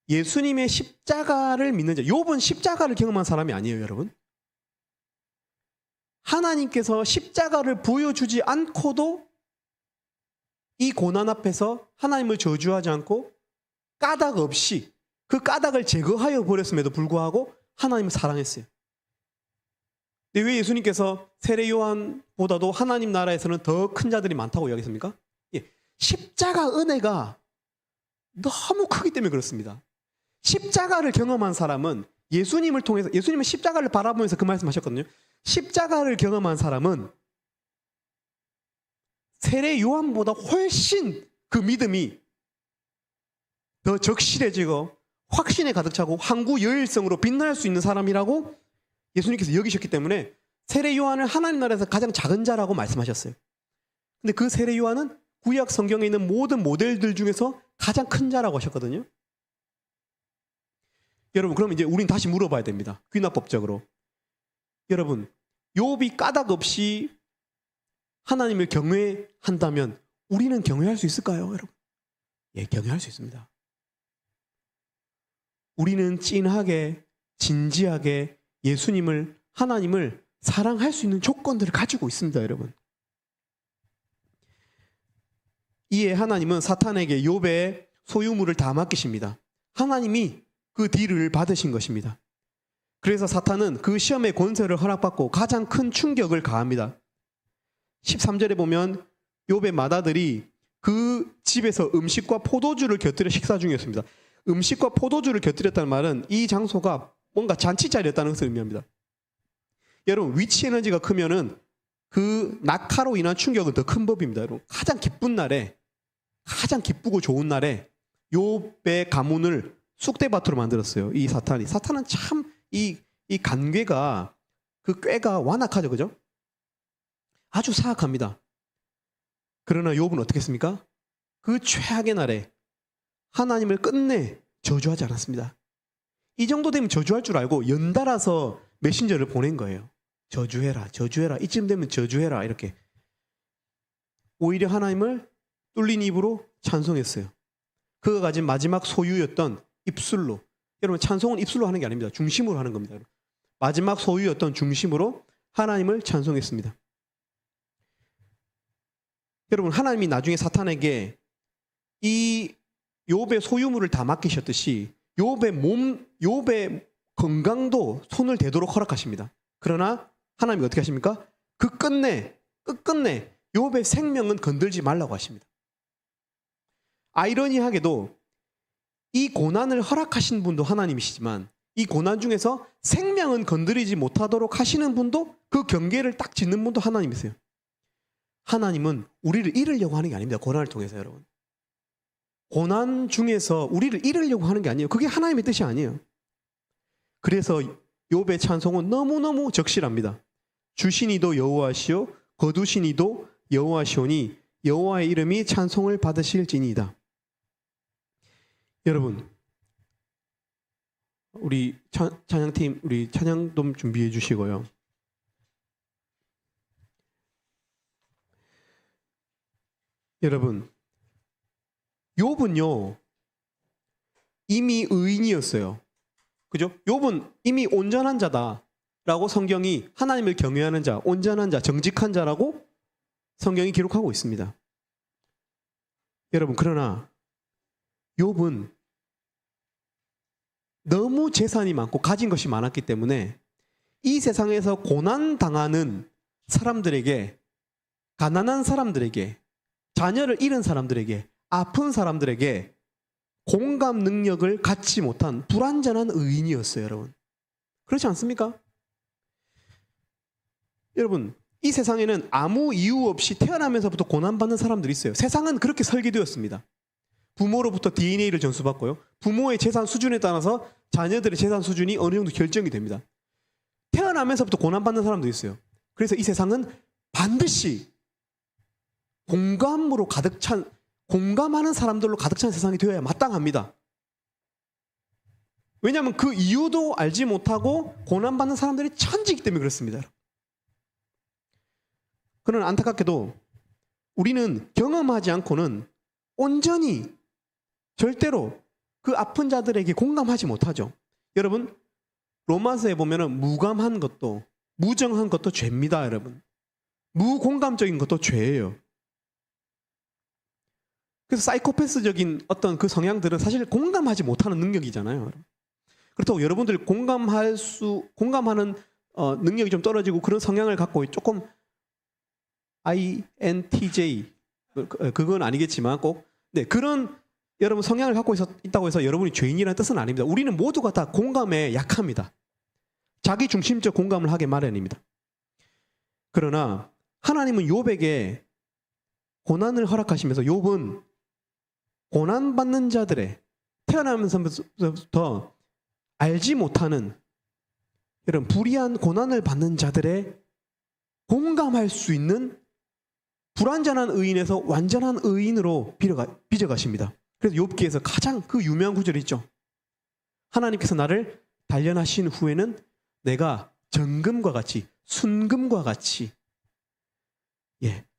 예수님의 십자가를 믿는 자, 욥은 십자가를 경험한 사람이 아니에요, 여러분. 하나님께서 십자가를 보여주지 않고도 이 고난 앞에서 하나님을 저주하지 않고 까닭 없이 그 까닭을 제거하여 버렸음에도 불구하고 하나님을 사랑했어요. 근데 왜 예수님께서 세례 요한보다도 하나님 나라에서는 더 큰 자들이 많다고 이야기했습니까? 예, 십자가 은혜가 너무 크기 때문에 그렇습니다. 십자가를 경험한 사람은 예수님을 통해서 예수님은 십자가를 바라보면서 그 말씀하셨거든요. 십자가를 경험한 사람은 세례 요한보다 훨씬 그 믿음이 더 적실해지고 확신에 가득 차고 항구 여일성으로 빛날 수 있는 사람이라고 예수님께서 여기셨기 때문에 세례 요한을 하나님 나라에서 가장 작은 자라고 말씀하셨어요. 근데 그 세례 요한은 구약 성경에 있는 모든 모델들 중에서 가장 큰 자라고 하셨거든요. 여러분 그럼 이제 우린 다시 물어봐야 됩니다. 귀납법적으로. 여러분 욥이 까닭 없이 하나님을 경외한다면 우리는 경외할 수 있을까요, 여러분? 예, 경외할 수 있습니다. 우리는 찐하게 진지하게 예수님을 하나님을 사랑할 수 있는 조건들을 가지고 있습니다, 여러분. 이에 하나님은 사탄에게 욥의 소유물을 다 맡기십니다. 하나님이 그 딜을 받으신 것입니다. 그래서 사탄은 그 시험의 권세를 허락받고 가장 큰 충격을 가합니다. 13절에 보면 욥의 맏아들이 그 집에서 음식과 포도주를 곁들여 식사 중이었습니다. 음식과 포도주를 곁들였다는 말은 이 장소가 뭔가 잔치자리였다는 것을 의미합니다. 여러분 위치 에너지가 크면은 그 낙하로 인한 충격은 더 큰 법입니다. 여러분 가장 기쁜 날에 가장 기쁘고 좋은 날에 욥의 가문을 쑥대밭으로 만들었어요. 이 사탄이. 사탄은 참 이 간괴가 그 꾀가 완악하죠, 그죠? 아주 사악합니다. 그러나 욥은 어떻게 했습니까? 그 최악의 날에 하나님을 끝내 저주하지 않았습니다. 이 정도 되면 저주할 줄 알고 연달아서 메신저를 보낸 거예요. 저주해라, 저주해라. 이쯤 되면 저주해라. 이렇게. 오히려 하나님을 뚫린 입으로 찬송했어요. 그가 가진 마지막 소유였던 입술로. 여러분 찬송은 입술로 하는 게 아닙니다. 중심으로 하는 겁니다. 마지막 소유였던 중심으로 하나님을 찬송했습니다. 여러분 하나님이 나중에 사탄에게 이 욥의 소유물을 다 맡기셨듯이 욥의 건강도 손을 대도록 허락하십니다. 그러나 하나님이 어떻게 하십니까? 그 끝끝내 욥의 생명은 건들지 말라고 하십니다. 아이러니하게도 이 고난을 허락하신 분도 하나님이시지만 이 고난 중에서 생명은 건드리지 못하도록 하시는 분도 그 경계를 딱 짓는 분도 하나님이세요. 하나님은 우리를 잃으려고 하는 게 아닙니다. 고난을 통해서 여러분. 고난 중에서 우리를 잃으려고 하는 게 아니에요. 그게 하나님의 뜻이 아니에요. 그래서 욥의 찬송은 너무너무 적실합니다. 주시니도 여호와시요 거두시니도 여호와시오니 여호와의 이름이 찬송을 받으실지니이다. 여러분, 우리 찬양팀 우리 찬양 좀 준비해 주시고요. 여러분, 욥은요 이미 의인이었어요. 그죠? 욥은 이미 온전한 자다라고 성경이 하나님을 경외하는 자, 온전한 자, 정직한 자라고 성경이 기록하고 있습니다. 여러분, 그러나 욥은 너무 재산이 많고 가진 것이 많았기 때문에 이 세상에서 고난당하는 사람들에게, 가난한 사람들에게, 자녀를 잃은 사람들에게, 아픈 사람들에게 공감 능력을 갖지 못한 불완전한 의인이었어요, 여러분. 그렇지 않습니까? 여러분, 이 세상에는 아무 이유 없이 태어나면서부터 고난받는 사람들이 있어요. 세상은 그렇게 설계되었습니다. 부모로부터 DNA를 전수받고요. 부모의 재산 수준에 따라서 자녀들의 재산 수준이 어느 정도 결정이 됩니다. 태어나면서부터 고난받는 사람도 있어요. 그래서 이 세상은 반드시 공감으로 가득 찬, 공감하는 사람들로 가득 찬 세상이 되어야 마땅합니다. 왜냐하면 그 이유도 알지 못하고 고난받는 사람들이 천지이기 때문에 그렇습니다. 그러나 안타깝게도 우리는 경험하지 않고는 온전히 절대로 그 아픈 자들에게 공감하지 못하죠. 여러분, 로마서에 보면은 무감한 것도, 무정한 것도 죄입니다, 여러분. 무공감적인 것도 죄예요. 그래서 사이코패스적인 어떤 그 성향들은 사실 공감하지 못하는 능력이잖아요. 그렇다고 여러분들이 공감하는 능력이 좀 떨어지고 그런 성향을 갖고 조금 INTJ, 그건 아니겠지만 꼭, 네, 그런 여러분 성향을 갖고 있다고 해서 여러분이 죄인이라는 뜻은 아닙니다. 우리는 모두가 다 공감에 약합니다. 자기 중심적 공감을 하게 마련입니다. 그러나 하나님은 욥에게 고난을 허락하시면서 욥은 고난받는 자들의, 태어나면서부터 알지 못하는 이런 불의한 고난을 받는 자들의 공감할 수 있는 불완전한 의인에서 완전한 의인으로 빚어가십니다. 그래서 욥기에서 가장 그 유명한 구절이 있죠. 하나님께서 나를 단련하신 후에는 내가 정금과 같이, 순금과 같이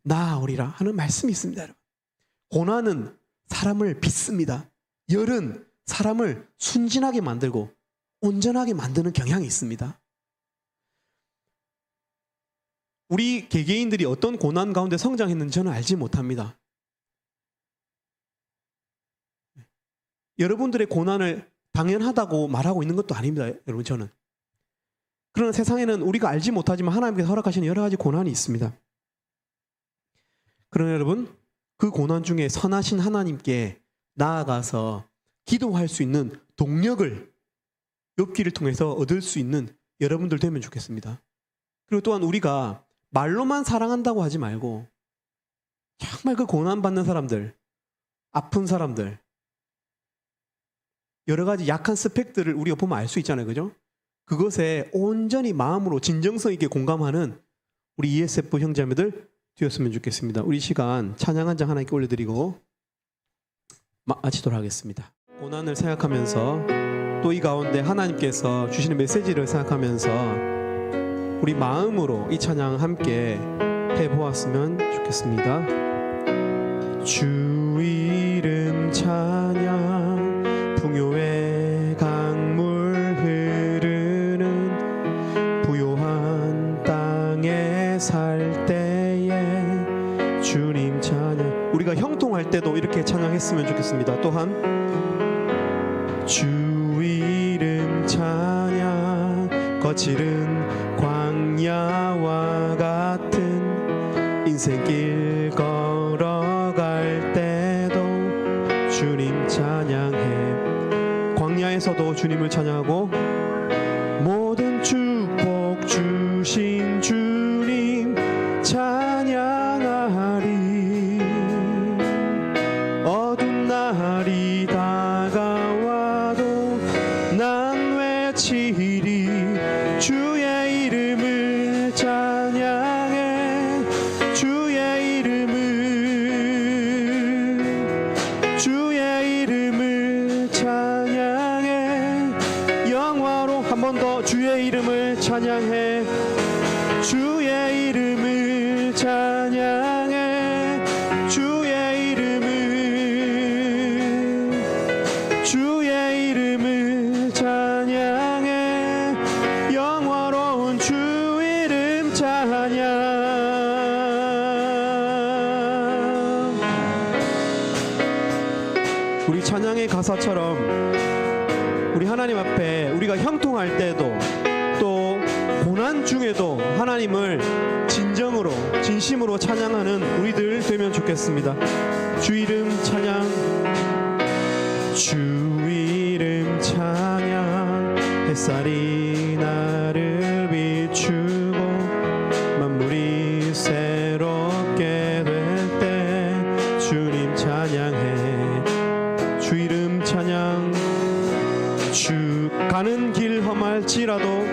나아오리라 하는 말씀이 있습니다. 여러분. 고난은 사람을 빚습니다. 열은 사람을 순진하게 만들고 온전하게 만드는 경향이 있습니다. 우리 개개인들이 어떤 고난 가운데 성장했는지 저는 알지 못합니다. 여러분들의 고난을 당연하다고 말하고 있는 것도 아닙니다. 여러분, 저는. 그러나 세상에는 우리가 알지 못하지만 하나님께서 허락하시는 여러 가지 고난이 있습니다. 그러나 여러분, 그 고난 중에 선하신 하나님께 나아가서 기도할 수 있는 동력을 욥기를 통해서 얻을 수 있는 여러분들 되면 좋겠습니다. 그리고 또한 우리가 말로만 사랑한다고 하지 말고 정말 그 고난받는 사람들, 아픈 사람들, 여러 가지 약한 스펙들을 우리가 보면 알 수 있잖아요. 그죠? 그것에 온전히 마음으로 진정성 있게 공감하는 우리 ESF 형제자매들 되었으면 좋겠습니다. 우리 시간 찬양 한 장 하나님께 올려드리고 마치도록 하겠습니다. 고난을 생각하면서 또 이 가운데 하나님께서 주시는 메시지를 생각하면서 우리 마음으로 이 찬양 함께 해보았으면 좋겠습니다. 주 이름 찬양 풍요의 강물 흐르는 부요한 땅에 살 때에 주님 찬양, 우리가 형통할 때도 이렇게 찬양했으면 좋겠습니다. 또한 주 이름 찬양 거칠은 광야와 같은 인생길 걸어갈 때도 주님 찬양해. 광야에서도 주님을 찬양하고 모든 축복 주신 주님 찬양하리. 어두운 날이 다가와도 난 외치리. 주의 이름을 찬양해 주의 이름을 찬양해 영화로운 주 이름 찬양. 우리 찬양의 가사처럼 우리 하나님 앞에 우리가 형통할 때도 또 고난 중에도 하나님을 진정으로 진심으로 찬양하는 우리들 되면 좋겠습니다. 주 이름 찬양. 주 이름 찬양. 햇살이 나를 비추고 만물이 새롭게 될 때 주님 찬양해. 주 이름 찬양. 주 가는 길 험할지라도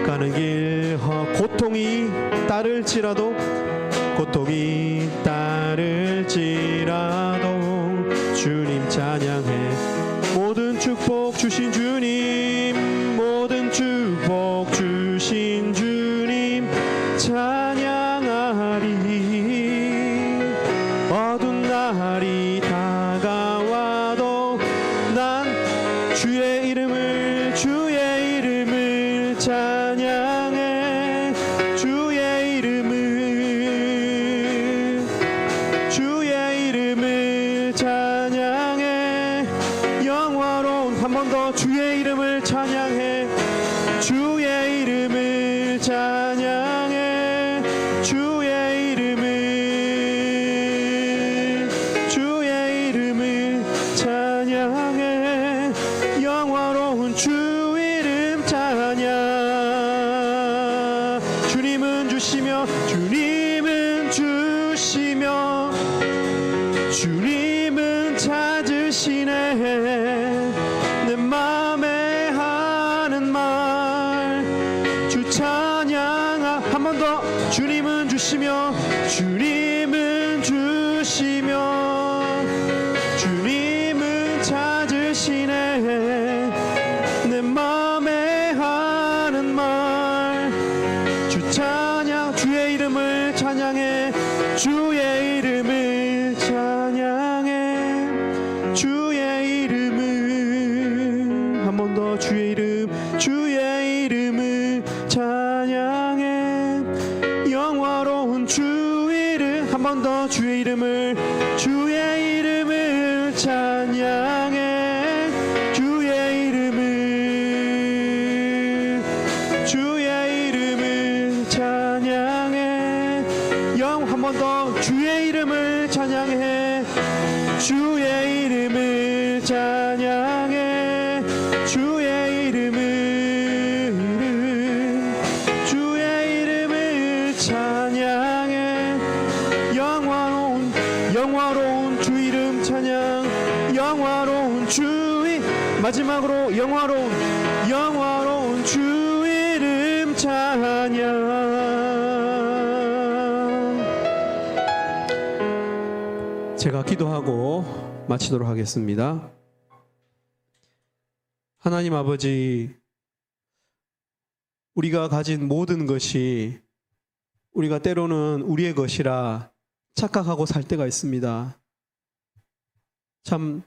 가는 길 고통이 따를지라도 고통이 따를지라도 주님 찬양해. 모든 축복 주신 주님 모든 축복 주신 주님 찬양하리. 어두운 날이 다가와도 난 주의 이름을 찬양해. 주의 이름을 찬양해. 영화로운 한 번 더 주의 이름을 찬양해. 주의 이름을 찬양해. 주의 이름을 찬양해. 영화로운 주 이름 찬양. 주님은 주시며 주님은 찾으시네. 내 맘에 하는 말 주 찬양. 한 번 더. 주님은 주시며 주님은 찾으시네. 내 맘에 하는 말 주 찬양. 주의 이름을 찬양해. 주의 이름을 찬양해. 주의 이름을 한 번 더. 주의 이름을 찬양해. 영화로운 주 이름 한 번 더. 주의 이름을 찬양해. 주의 이름을 찬양해. 한 번 더. 주의 이름을 찬양해. 주의 이름을 찬양해. 주의 이름을 찬양해. 영화로운 주 이름 찬양. 영화로운 마지막으로 영화로운 주 이름 찬양. 제가 기도하고 마치도록 하겠습니다. 하나님 아버지, 우리가 가진 모든 것이 우리가 때로는 우리의 것이라 착각하고 살 때가 있습니다. 참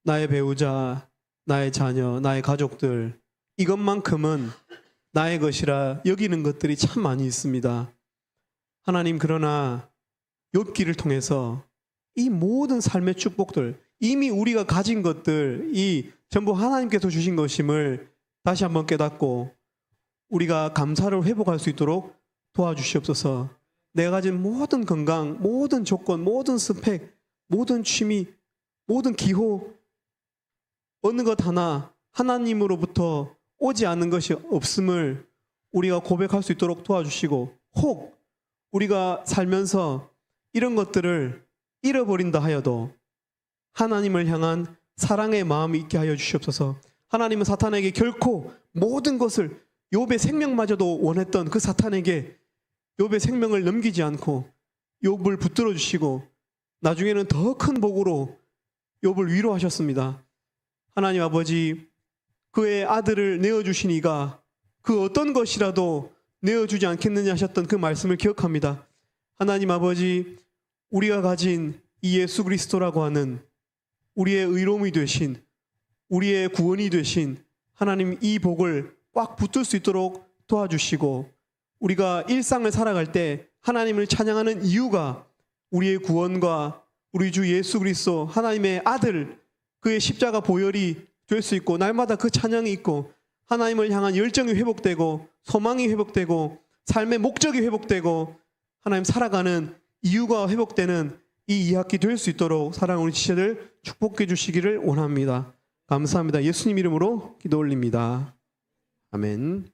나의 배우자, 나의 자녀, 나의 가족들, 이것만큼은 나의 것이라 여기는 것들이 참 많이 있습니다. 하나님, 그러나 욥기를 통해서 이 모든 삶의 축복들, 이미 우리가 가진 것들, 이 전부 하나님께서 주신 것임을 다시 한번 깨닫고 우리가 감사를 회복할 수 있도록 도와주시옵소서. 내가 가진 모든 건강, 모든 조건, 모든 스펙, 모든 취미, 모든 기호, 어느 것 하나 하나님으로부터 오지 않는 것이 없음을 우리가 고백할 수 있도록 도와주시고, 혹 우리가 살면서 이런 것들을 잃어버린다 하여도 하나님을 향한 사랑의 마음이 있게 하여 주시옵소서. 하나님은 사탄에게 결코 모든 것을, 욥의 생명마저도 원했던 그 사탄에게 욥의 생명을 넘기지 않고 욥을 붙들어 주시고 나중에는 더 큰 복으로 욥을 위로하셨습니다. 하나님 아버지, 그의 아들을 내어주신 이가 그 어떤 것이라도 내어주지 않겠느냐 하셨던 그 말씀을 기억합니다. 하나님 아버지, 우리가 가진 이 예수 그리스도라고 하는 우리의 의로움이 되신, 우리의 구원이 되신 하나님, 이 복을 꽉 붙들 수 있도록 도와주시고, 우리가 일상을 살아갈 때 하나님을 찬양하는 이유가 우리의 구원과 우리 주 예수 그리스도 하나님의 아들, 그의 십자가 보혈이 될 수 있고, 날마다 그 찬양이 있고, 하나님을 향한 열정이 회복되고, 소망이 회복되고, 삶의 목적이 회복되고, 하나님 살아가는 이유가 회복되는 이 2학기 될 수 있도록 사랑하는 우리 지체들 축복해 주시기를 원합니다. 감사합니다. 예수님 이름으로 기도 올립니다. 아멘.